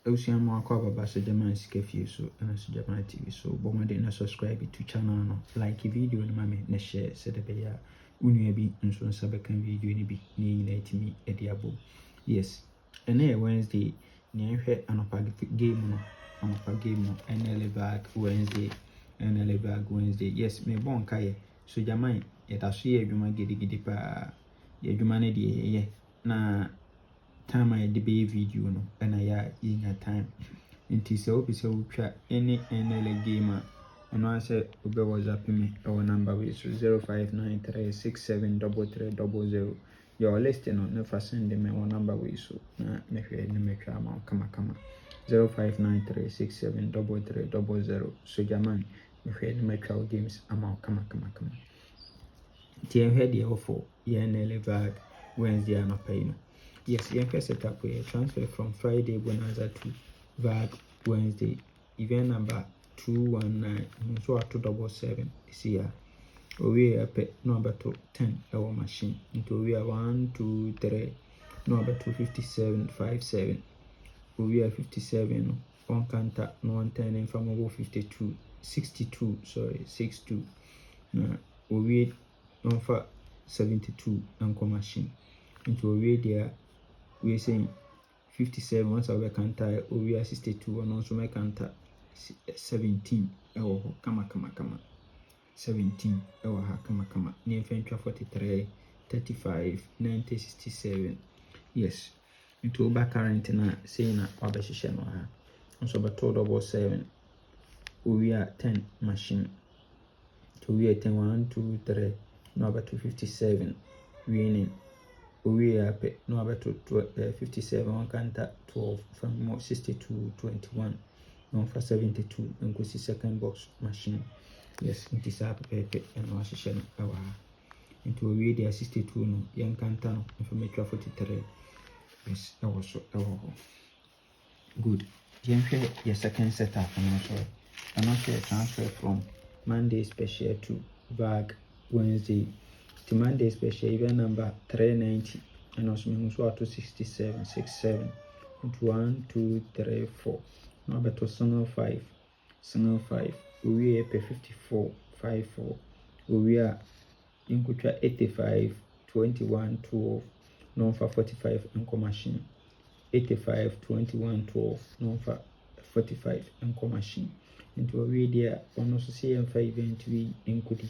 Usiamu akwa baba so German skefi so and so German TV so but more than subscribe to channel no like video no mame na share so the be ya unua bi nso nsa beka video ni bi ni na etimi ediabo. Yes, and Wednesday ni ehwe anopa game no anopa game no Nla Vag Wednesday Nla Vag Wednesday. Yes, me bon kaye so German yeta so ye adwuma gidi pa ye adwuma ne de ye na time I debate video no and I in a time into so be so try any NL gamer and I said Uber was up me our number is 0593673300. Your listing on never send them our number we so na me amount kama 0593673300. So German me crowd games amount kama TM head here for Nla Vag Wednesday and pay. Yes, you can set up a transfer from Friday Bonanza to Vag Wednesday. Event number 219, so 277 this year. We are number 10 our machine. Into we are 1, 2, 3, number 257, 57. We are 57, 1 counter, 110, and from over 52, 62, sorry, 62. We are 72 and machine. Into we there. We are saying 57 once we counter we are 62 and also make counter 17 kama 17 kama near 43 35 90 67. Yes, into back current na saying na wabeshisha no ha also but 277 we are 10 machine to we are 10 1 2 3 no about 257 winning. We are no about 57 one counter 12 from 62 21 no for 72 and go see second box machine. Yes, it is up pepe and was share our into we there 62 no young counter no information 43. Yes, that was so good. Your second setup and also transfer from Monday special to Vag Wednesday. To Monday special event number 390 and also so to 67 67 1 2 3 4 number to single 5 we are 54 54 we are in 85 21 12 non for 45 and machine 85 21 12 non for 45 and machine into a radio on also CM5 event we include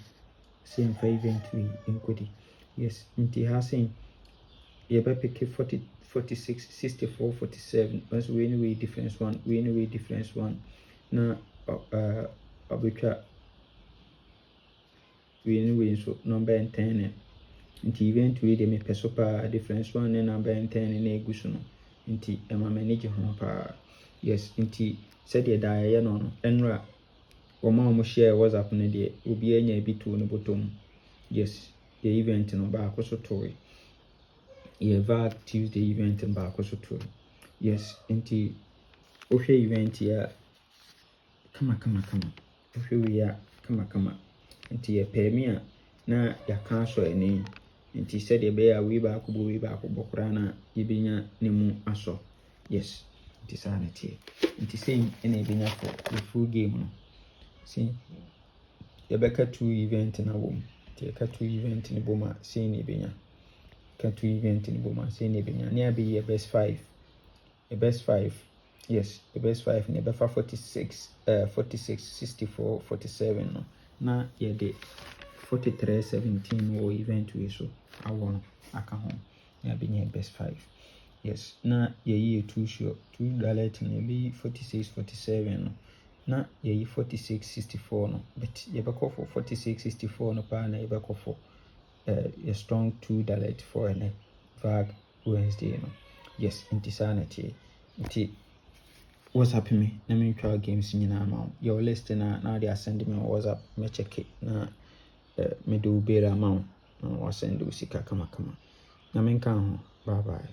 same 5 event we include. Yes, inti hasing yeba pick 40 46 64 47 once we anyway difference one na abuka we anyway so number 10 inti event we de me pesopa difference one na number 10 na eguso no inti ema manage ho pa. Yes, inti said ye da ye no enra Oma share WhatsApp ne de obi anya bi to no bottom. Yes, the event no ba akoso toy. Ye Vag Tuesday event ba akoso toy. Yes, inti ohwe event ya kama. Ohwe we ya kama. Inti ye pay me na ya cancel eni. Inti said ye be ya we ba akobɔ kra na ye benya ne mu aso. Yes, inti sanity. Inti same ene benya for the full game no. See, Rebecca 2 event in a womb. Take a 2 event in the boma, saying Ibina. Can 2 event in the boma, saying Ibina. Near be a best 5. A best 5. Yes, the best 5 in the 46, 64, 47. No. Now, yeah, the 43, 17 or event we so. I want, I can home. Yeah, be near best 5. Yes, now, yeah, 2 sure. $2 in be 46, 47. No. Na ye 46 64 no but ye be for 46 64 no pa na ye be for a strong $2 for a Vag Wednesday no. Yes, inti sanity inti what's happening me na me try games nyina amount your list na they send me WhatsApp me check it na me do better amount na wa send usika kama na me kan ho bye bye.